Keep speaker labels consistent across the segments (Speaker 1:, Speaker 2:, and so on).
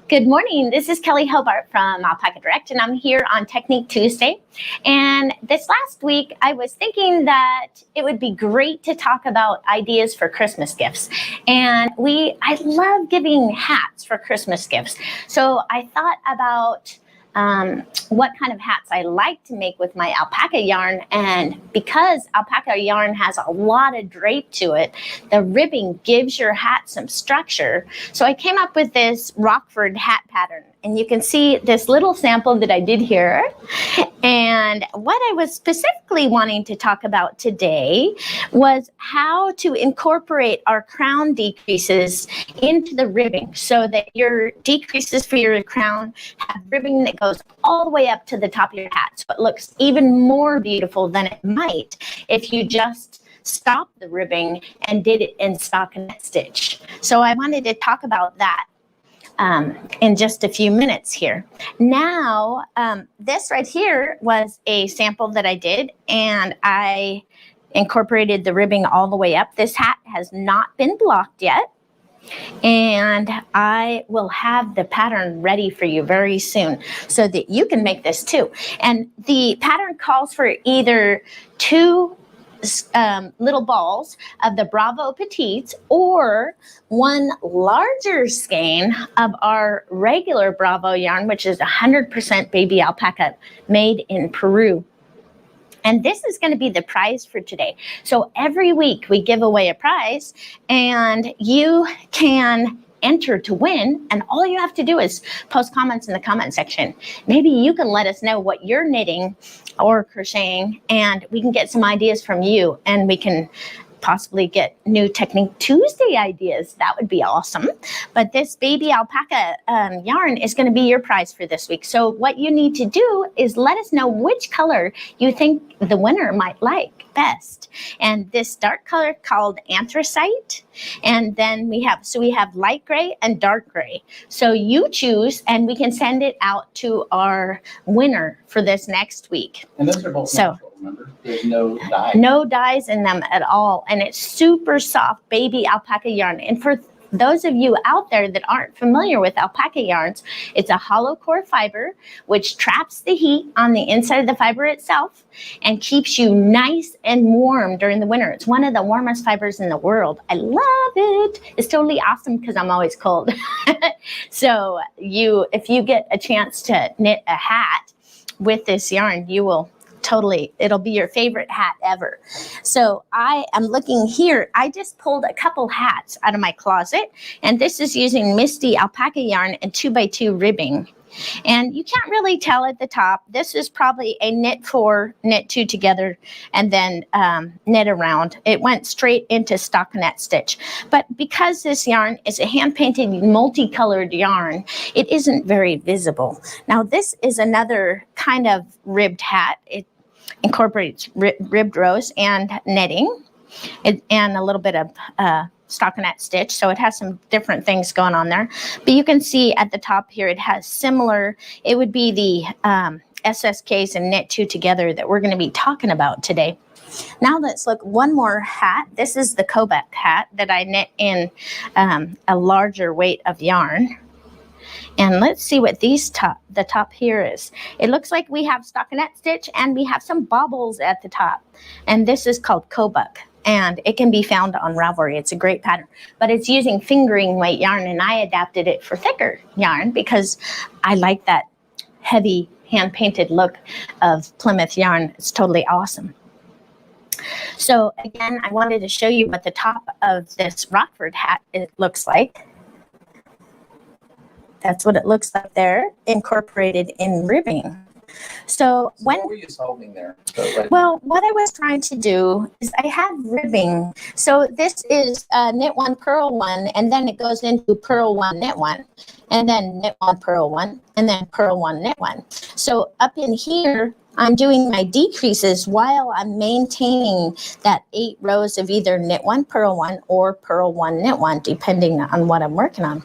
Speaker 1: Good morning. This is Kelley Hobart from Alpaca Direct, and I'm here on Technique Tuesday. And this last week, I was thinking that it would be great to talk about ideas for Christmas gifts. And I love giving hats for Christmas gifts. So I thought about what kind of hats I like to make with my alpaca yarn. And because alpaca yarn has a lot of drape to it, the ribbing gives your hat some structure. So I came up with this Rockford Hat Pattern. And you can see this little sample that I did here. And what I was specifically wanting to talk about today was how to incorporate our crown decreases into the ribbing so that your decreases for your crown have ribbing that goes all the way up to the top of your hat. So it looks even more beautiful than it might if you just stop the ribbing and did it in stockinette stitch. So I wanted to talk about that in just a few minutes here. Now, this right here was a sample that I did, and I incorporated the ribbing all the way up. This hat has not been blocked yet, and I will have the pattern ready for you very soon so that you can make this too. And the pattern calls for either two little balls of the Bravo Petites or one larger skein of our regular Bravo yarn, which is 100% baby alpaca made in Peru. And this is going to be the prize for today. So every week we give away a prize, and you can enter to win, and all you have to do is post comments in the comment section. Maybe you can let us know what you're knitting or crocheting, and we can get some ideas from you, and we can possibly get new Technique Tuesday ideas. That would be awesome. But this baby alpaca yarn is going to be your prize for this week. So what you need to do is let us know which color you think the winner might like best. And this dark color called anthracite. And then we have light gray and dark gray. So you choose, and we can send it out to our winner for this next week.
Speaker 2: And those are both natural, remember? There's no dye.
Speaker 1: No dyes in them at all. And it's super soft baby alpaca yarn. And for those of you out there that aren't familiar with alpaca yarns, it's a hollow core fiber which traps the heat on the inside of the fiber itself and keeps you nice and warm during the winter. It's one of the warmest fibers in the world. I love it. It's totally awesome because I'm always cold. So if you get a chance to knit a hat with this yarn, you will it'll be your favorite hat ever. So I am looking here. I just pulled a couple hats out of my closet, and this is using Misty alpaca yarn and 2x2 ribbing. And you can't really tell at the top. This is probably a knit 4, knit 2 together, and then knit around. It went straight into stockinette stitch. But because this yarn is a hand-painted multicolored yarn, it isn't very visible. Now this is another kind of ribbed hat. It incorporates ribbed rows and netting and a little bit of stockinette stitch. So it has some different things going on there. But you can see at the top here, it has similar, it would be the SSKs and knit 2 together that we're going to be talking about today. Now let's look one more hat. This is the Kobet hat that I knit in a larger weight of yarn. And let's see what the top here is. It looks like we have stockinette stitch and we have some bobbles at the top. And this is called Kobet, and it can be found on Ravelry. It's a great pattern, but it's using fingering weight yarn, and I adapted it for thicker yarn because I like that heavy hand-painted look of Plymouth yarn. It's totally awesome. So again, I wanted to show you what the top of this Rockford hat looks like. That's what it looks like there, incorporated in ribbing. So
Speaker 2: what were you solving there?
Speaker 1: Well, what I was trying to do is I had ribbing. So this is knit 1, purl 1, and then it goes into purl 1, knit 1, and then knit 1, purl 1, and then purl 1, knit 1. So up in here, I'm doing my decreases while I'm maintaining that 8 rows of either knit 1, purl 1, or purl 1, knit 1, depending on what I'm working on.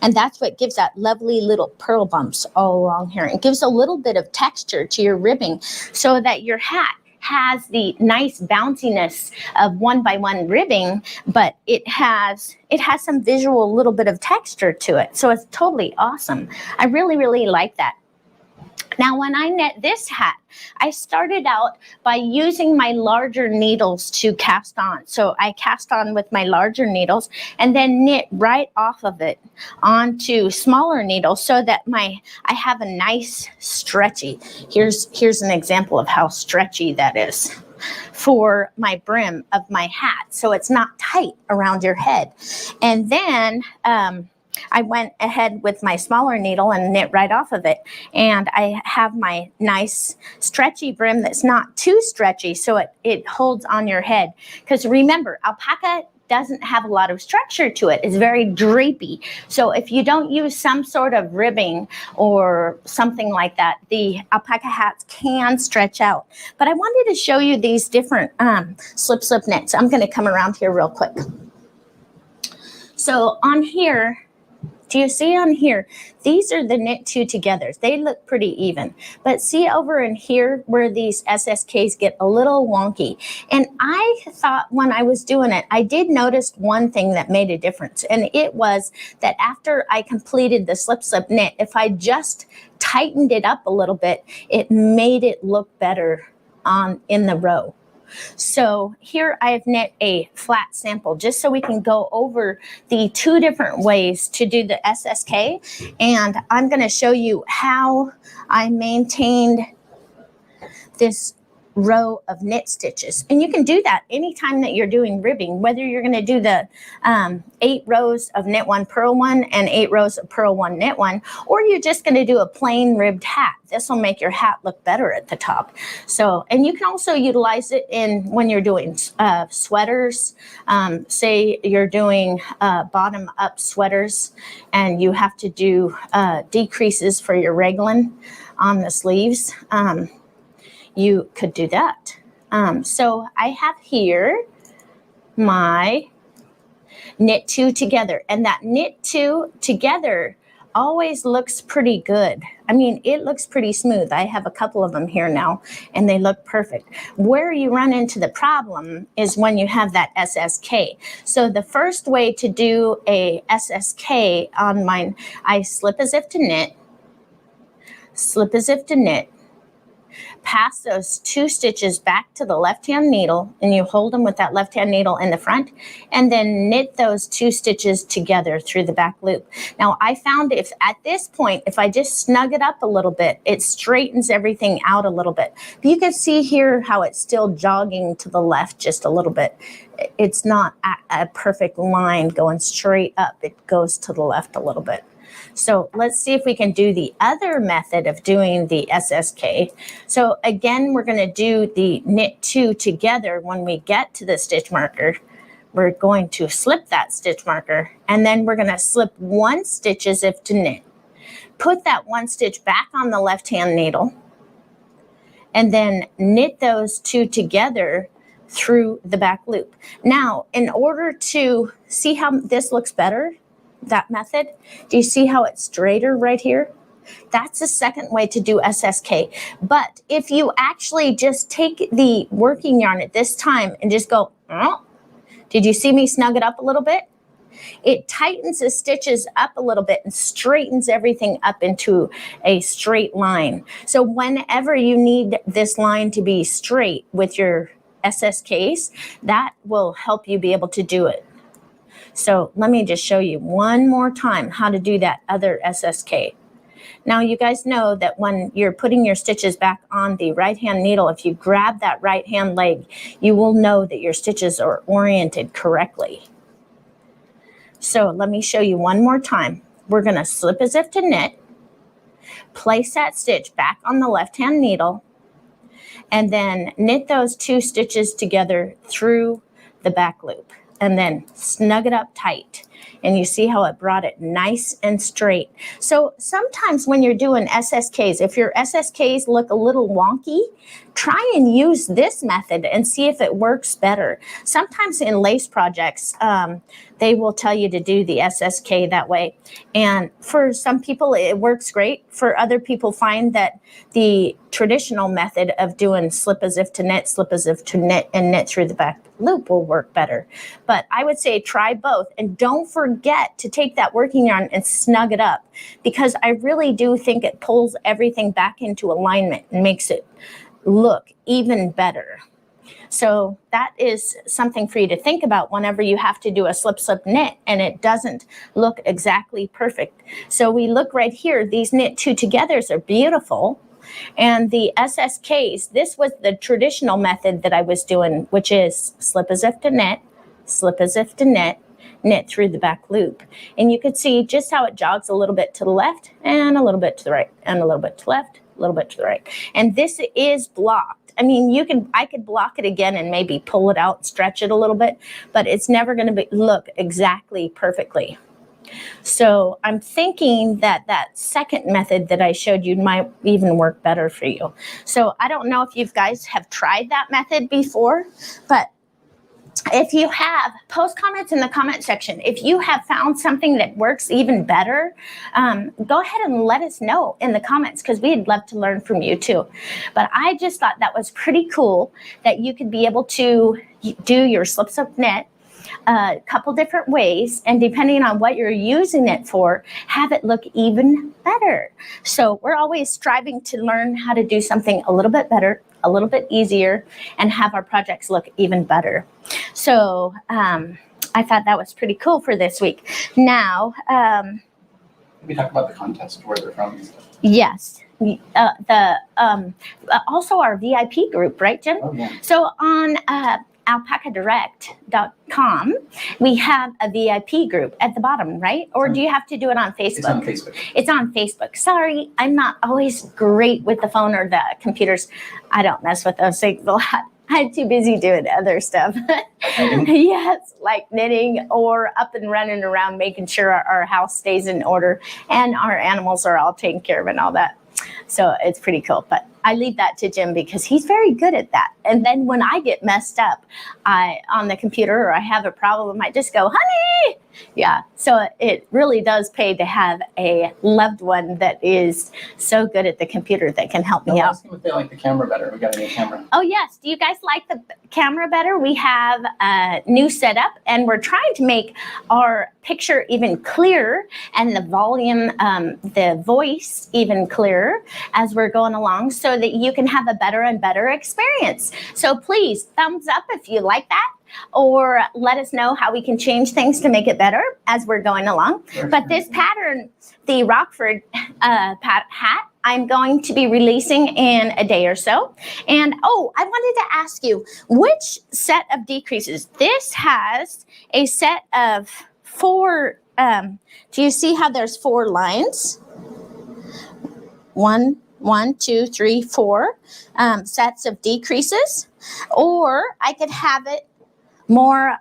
Speaker 1: And that's what gives that lovely little pearl bumps all along here. It gives a little bit of texture to your ribbing so that your hat has the nice bounciness of 1x1 ribbing, but it has some visual little bit of texture to it. So it's totally awesome. I really, really like that. Now, when I knit this hat, I started out by using my larger needles to cast on. So I cast on with my larger needles and then knit right off of it onto smaller needles so that I have a nice stretchy. Here's an example of how stretchy that is for my brim of my hat. So it's not tight around your head. And then, I went ahead with my smaller needle and knit right off of it. And I have my nice stretchy brim that's not too stretchy, so it holds on your head. Because remember, alpaca doesn't have a lot of structure to it. It's very drapey. So if you don't use some sort of ribbing or something like that, the alpaca hats can stretch out. But I wanted to show you these different slip knits. I'm going to come around here real quick. So on here, do you see on here? These are the knit two togethers. They look pretty even. But see over in here where these SSKs get a little wonky. And I thought when I was doing it, I did notice one thing that made a difference. And it was that after I completed the slip knit, if I just tightened it up a little bit, it made it look better in the row. So here I have knit a flat sample just so we can go over the two different ways to do the SSK, and I'm going to show you how I maintained this row of knit stitches. And you can do that anytime that you're doing ribbing, whether you're going to do the 8 rows of knit 1, purl 1 and 8 rows of purl 1, knit 1, or you're just going to do a plain ribbed hat. This will make your hat look better at the top. So, and you can also utilize it when you're doing sweaters. Say you're doing bottom up sweaters and you have to do decreases for your raglan on the sleeves. You could do that. So I have here my knit 2 together, and that knit 2 together always looks pretty good. I mean, it looks pretty smooth. I have a couple of them here now, and they look perfect. Where you run into the problem is when you have that SSK. So the first way to do a SSK on mine, I slip as if to knit, slip as if to knit, pass those 2 stitches back to the left-hand needle, and you hold them with that left-hand needle in the front, and then knit those 2 stitches together through the back loop. Now, I found if at this point, if I just snug it up a little bit, it straightens everything out a little bit. But you can see here how it's still jogging to the left just a little bit. It's not a perfect line going straight up. It goes to the left a little bit. So let's see if we can do the other method of doing the SSK. So again, we're going to do the knit 2 together. When we get to the stitch marker, we're going to slip that stitch marker, and then we're going to slip 1 stitch as if to knit. Put that 1 stitch back on the left-hand needle, and then knit those 2 together through the back loop. Now, in order to see how this looks better, that method, do you see how it's straighter right here? That's the second way to do SSK. But if you actually just take the working yarn at this time and just go, oh, did you see me snug it up a little bit? It tightens the stitches up a little bit and straightens everything up into a straight line. So whenever you need this line to be straight with your SSKs, that will help you be able to do it. So let me just show you one more time how to do that other SSK. Now you guys know that when you're putting your stitches back on the right-hand needle, if you grab that right-hand leg, you will know that your stitches are oriented correctly. So let me show you one more time. We're going to slip as if to knit, place that stitch back on the left-hand needle, and then knit those 2 stitches together through the back loop. And then snug it up tight. And you see how it brought it nice and straight. So sometimes when you're doing SSKs, if your SSKs look a little wonky, try and use this method and see if it works better. Sometimes in lace projects, they will tell you to do the SSK that way. And for some people, it works great. For other people, find that the traditional method of doing slip as if to knit, slip as if to knit, and knit through the back loop will work better. But I would say try both. And don't forget to take that working yarn and snug it up, because I really do think it pulls everything back into alignment and makes it look even better. So that is something for you to think about whenever you have to do a slip knit and it doesn't look exactly perfect. So we look right here, these knit two togethers are beautiful. And the SSKs, this was the traditional method that I was doing, which is slip as if to knit, slip as if to knit, knit through the back loop. And you could see just how it jogs a little bit to the left and a little bit to the right and a little bit to the left, a little bit to the right. And this is blocked. I mean, I could block it again and maybe pull it out, stretch it a little bit, but it's never going to look exactly perfectly. So I'm thinking that that second method that I showed you might even work better for you. So I don't know if you guys have tried that method before, but if you have, post comments in the comment section. If you have found something that works even better, go ahead and let us know in the comments, because we'd love to learn from you too. But I just thought that was pretty cool that you could be able to do your slip knit a couple different ways, and depending on what you're using it for, have it look even better. So we're always striving to learn how to do something a little bit better, a little bit easier, and have our projects look even better. So I thought that was pretty cool for this week. Now,
Speaker 2: we talked about the contest, where they're from and stuff.
Speaker 1: yes. Also our VIP group, right, Jim?
Speaker 2: Oh, yeah.
Speaker 1: So on alpacadirect.com, we have a VIP group at the bottom, right? Or do you have to do it on Facebook?
Speaker 2: It's on Facebook.
Speaker 1: It's on Facebook. Sorry, I'm not always great with the phone or the computers. I don't mess with those things a lot. I'm too busy doing other stuff. Yes, like knitting or up and running around, making sure our house stays in order and our animals are all taken care of and all that. So it's pretty cool. But I leave that to Jim because he's very good at that. And then when I get messed up on the computer or I have a problem, I just go, honey. Yeah. So it really does pay to have a loved one that is so good at the computer that can help me out.
Speaker 2: Ask them if they like the camera better. We got a new camera.
Speaker 1: Oh, yes. Do you guys like the camera better? We have a new setup and we're trying to make our picture even clearer and the volume, the voice even clearer as we're going along so that you can have a better and better experience. So please thumbs up if you like that, or let us know how we can change things to make it better as we're going along. But this pattern, the Rockford hat, I'm going to be releasing in a day or so. And oh, I wanted to ask you, which set of decreases? This has a set of 4, do you see how there's 4 lines? 1, 2, 3, 4 sets of decreases, or I could have it more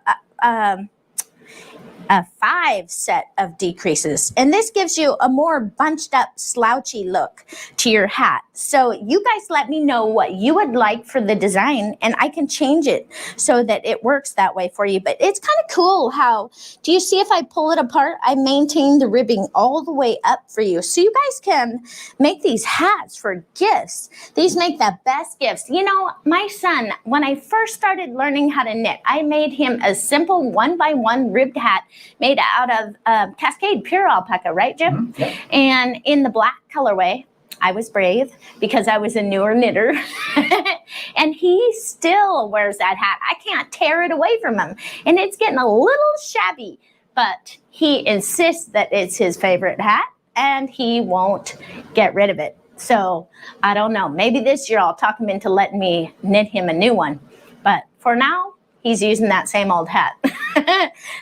Speaker 1: a 5 set of decreases. And this gives you a more bunched up, slouchy look to your hat. So you guys let me know what you would like for the design and I can change it so that it works that way for you. But it's kind of cool how, do you see if I pull it apart, I maintain the ribbing all the way up for you. So you guys can make these hats for gifts. These make the best gifts. You know, my son, when I first started learning how to knit, I made him a simple 1x1 ribbed hat made out of Cascade pure alpaca, right, Jim?
Speaker 2: Mm-hmm. Yep.
Speaker 1: And in the black colorway. I was brave because I was a newer knitter. And he still wears that hat. I can't tear it away from him. And it's getting a little shabby, but he insists that it's his favorite hat and he won't get rid of it. So I don't know, maybe this year I'll talk him into letting me knit him a new one. But for now, he's using that same old hat.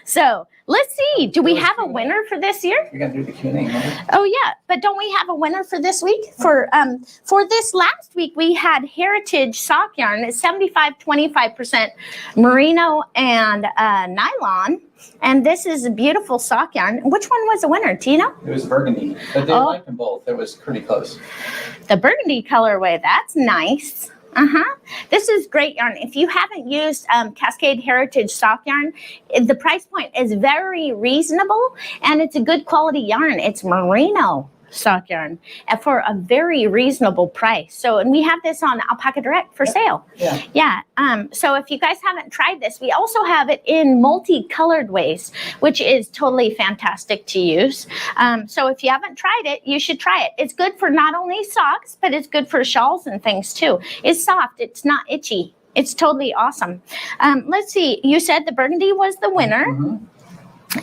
Speaker 1: So let's see. Do we have a winner for this year?
Speaker 2: We got to do the Q&A. Remember?
Speaker 1: Oh yeah, but don't we have a winner for this week? For this last week, we had Heritage sock yarn. It's 25% merino and nylon. And this is a beautiful sock yarn. Which one was the winner? Do you know?
Speaker 2: It was burgundy, but they liked them both. It was pretty close.
Speaker 1: The burgundy colorway, that's nice. This is great yarn. If you haven't used Cascade Heritage sock yarn, the price point is very reasonable and it's a good quality yarn. It's merino sock yarn for a very reasonable price. So, and we have this on Alpaca Direct for sale. Yeah. So if you guys haven't tried this, we also have it in multicolored ways, which is totally fantastic to use. So if you haven't tried it, you should try it. It's good for not only socks, but it's good for shawls and things too. It's soft. It's not itchy. It's totally awesome. Let's see. You said the burgundy was the winner.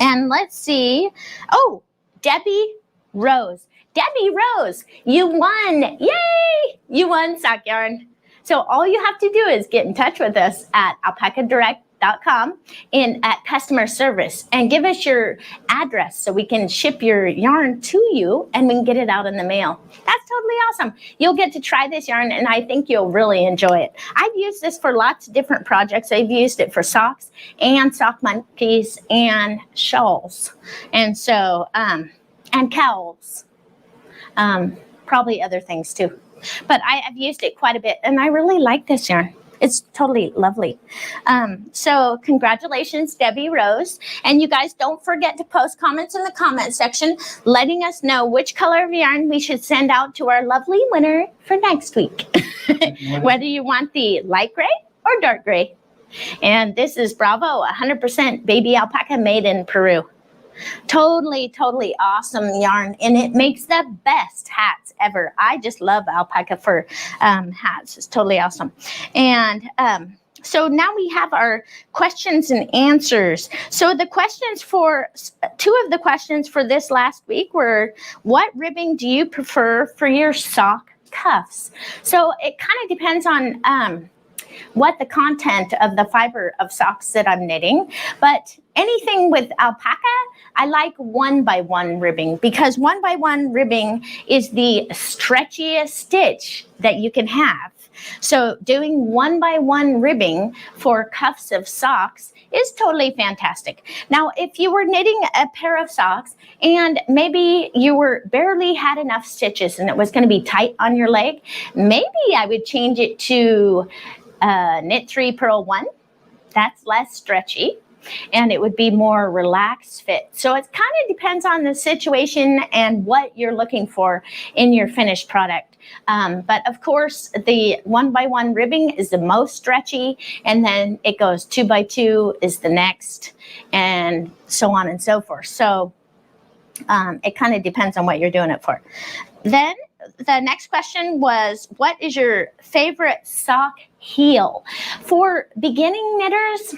Speaker 1: And let's see. Oh, Debbie Rose. Debbie Rose, you won. Yay! You won sock yarn. So all you have to do is get in touch with us at alpacadirect.com at customer service and give us your address so we can ship your yarn to you and we can get it out in the mail. That's totally awesome. You'll get to try this yarn and I think you'll really enjoy it. I've used this for lots of different projects. I've used it for socks and sock monkeys and shawls. And so, and cowls. Probably other things too. But I've used it quite a bit and I really like this yarn. It's totally lovely. So congratulations, Debbie Rose. And you guys don't forget to post comments in the comment section letting us know which color of yarn we should send out to our lovely winner for next week. Whether you want the light gray or dark gray. And this is Bravo, 100% baby alpaca made in Peru. Totally awesome yarn, and it makes the best hats ever. I just love alpaca fur hats. It's totally awesome. And so now we have our questions and answers. So the questions for two of the questions for this last week were, what ribbing do you prefer for your sock cuffs? So it kind of depends on what the content of the fiber of socks that I'm knitting, but anything with alpaca, I like 1x1 ribbing because 1x1 ribbing is the stretchiest stitch that you can have. So doing 1x1 ribbing for cuffs of socks is totally fantastic. Now, if you were knitting a pair of socks and maybe you were barely had enough stitches and it was going to be tight on your leg, maybe I would change it to knit 3 purl 1. That's less stretchy and it would be more relaxed fit. So it kind of depends on the situation and what you're looking for in your finished product. But of course, the 1x1 ribbing is the most stretchy, and then it goes 2x2 is the next, and so on and so forth. So it kind of depends on what you're doing it for. Then the next question was, what is your favorite sock heel? For beginning knitters,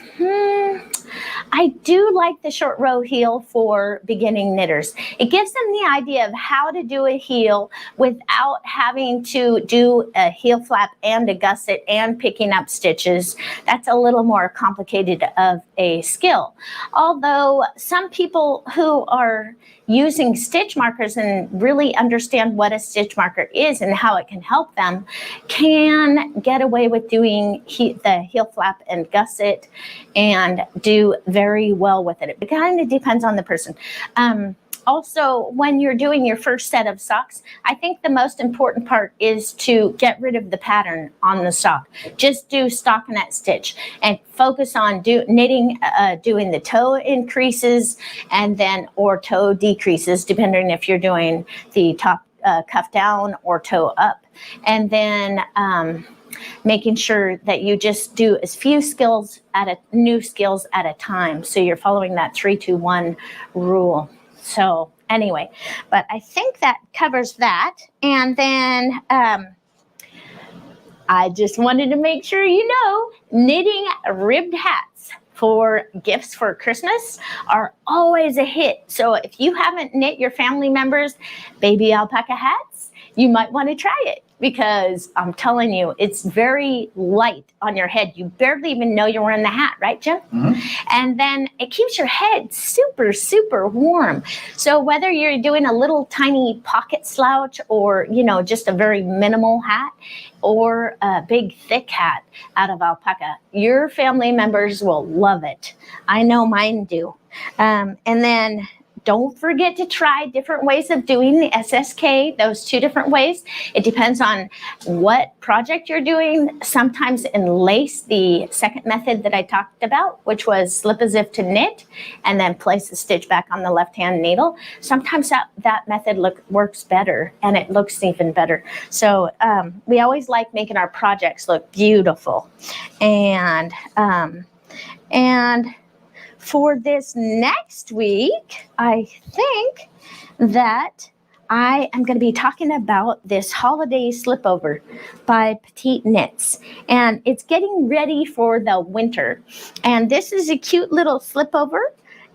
Speaker 1: I do like the short row heel for beginning knitters. It gives them the idea of how to do a heel without having to do a heel flap and a gusset and picking up stitches. That's a little more complicated of a skill. Although some people who are using stitch markers and really understand what a stitch marker is and how it can help them can get away with doing the heel flap and gusset and do very well with it. It kind of depends on the person. Also, when you're doing your first set of socks, I think the most important part is to get rid of the pattern on the sock. Just do stockinette stitch and focus on knitting, doing the toe increases and then or toe decreases, depending if you're doing the top cuff down or toe up. And then making sure that you just do as few new skills at a time. So you're following that 3-2-1 rule. So anyway, but I think that covers that. And then I just wanted to make sure you know, knitting ribbed hats for gifts for Christmas are always a hit. So if you haven't knit your family members baby alpaca hats, you might want to try it. because I'm telling you, it's very light on your head. You barely even know you're wearing the hat, right, Jim?
Speaker 2: Mhm.
Speaker 1: And then it keeps your head super, super warm. So whether you're doing a little tiny pocket slouch or, just a very minimal hat or a big thick hat out of alpaca, your family members will love it. I know mine do. And then don't forget to try different ways of doing the SSK, those 2 different ways. It depends on what project you're doing. Sometimes enlace, the second method that I talked about, which was slip as if to knit, and then place the stitch back on the left-hand needle. Sometimes that method works better, and it looks even better. So we always like making our projects look beautiful. And for this next week, I think that I am going to be talking about this holiday slipover by Petite Knits. And it's getting ready for the winter. And this is a cute little slipover.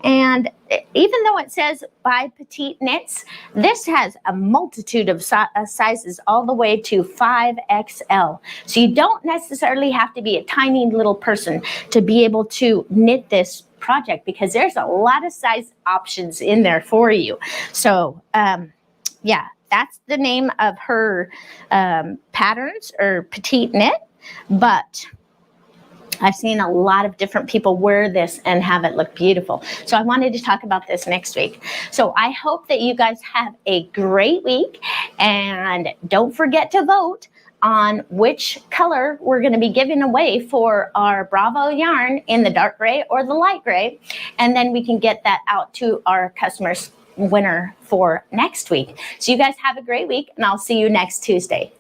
Speaker 1: And even though it says by Petite Knits, this has a multitude of sizes all the way to 5XL. So you don't necessarily have to be a tiny little person to be able to knit this project, because there's a lot of size options in there for you. So yeah, that's the name of her patterns, or Petite Knit. But I've seen a lot of different people wear this and have it look beautiful. So I wanted to talk about this next week. So I hope that you guys have a great week, and don't forget to vote on which color we're going to be giving away for our Bravo yarn, in the dark gray or the light gray. And then we can get that out to our customers winner for next week. So you guys have a great week, and I'll see you next Tuesday.